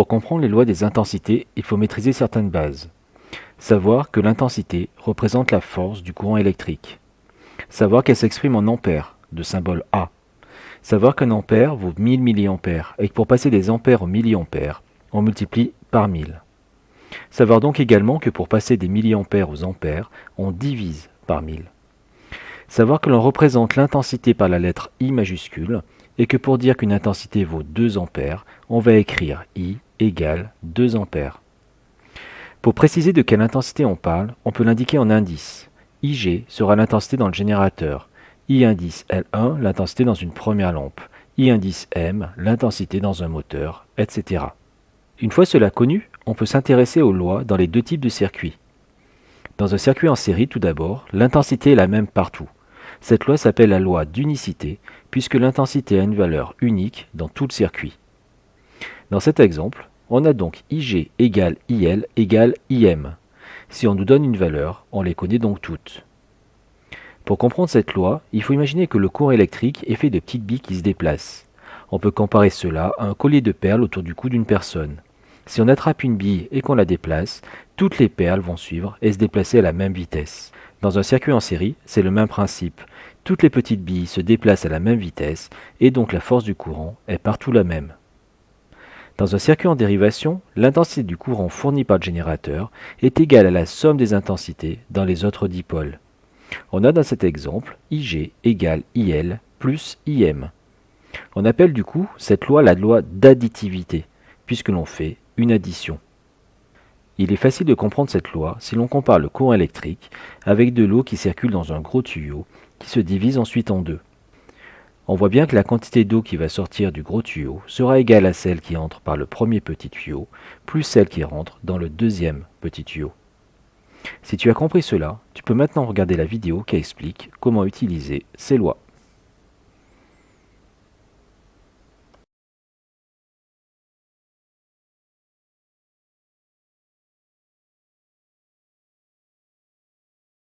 Pour comprendre les lois des intensités, il faut maîtriser certaines bases. Savoir que l'intensité représente la force du courant électrique. Savoir qu'elle s'exprime en ampères, de symbole A. Savoir qu'un ampère vaut 1000 milliampères et que pour passer des ampères aux milliampères, on multiplie par 1000. Savoir donc également que pour passer des milliampères aux ampères, on divise par 1000. Savoir que l'on représente l'intensité par la lettre I majuscule et que pour dire qu'une intensité vaut 2 ampères, on va écrire I égale 2 ampères. Pour préciser de quelle intensité on parle, on peut l'indiquer en indices. IG sera l'intensité dans le générateur, I indice L1 l'intensité dans une première lampe, I indice M l'intensité dans un moteur, etc. Une fois cela connu, on peut s'intéresser aux lois dans les deux types de circuits. Dans un circuit en série, tout d'abord, l'intensité est la même partout. Cette loi s'appelle la loi d'unicité, puisque l'intensité a une valeur unique dans tout le circuit. Dans cet exemple, on a donc IG égale IL égale IM. Si on nous donne une valeur, on les connaît donc toutes. Pour comprendre cette loi, il faut imaginer que le courant électrique est fait de petites billes qui se déplacent. On peut comparer cela à un collier de perles autour du cou d'une personne. Si on attrape une bille et qu'on la déplace, toutes les perles vont suivre et se déplacer à la même vitesse. Dans un circuit en série, c'est le même principe. Toutes les petites billes se déplacent à la même vitesse et donc la force du courant est partout la même. Dans un circuit en dérivation, l'intensité du courant fourni par le générateur est égale à la somme des intensités dans les autres dipôles. On a dans cet exemple IG égale IL plus IM. On appelle du coup cette loi la loi d'additivité, puisque l'on fait une addition. Il est facile de comprendre cette loi si l'on compare le courant électrique avec de l'eau qui circule dans un gros tuyau qui se divise ensuite en deux. On voit bien que la quantité d'eau qui va sortir du gros tuyau sera égale à celle qui entre par le premier petit tuyau plus celle qui rentre dans le deuxième petit tuyau. Si tu as compris cela, tu peux maintenant regarder la vidéo qui explique comment utiliser ces lois.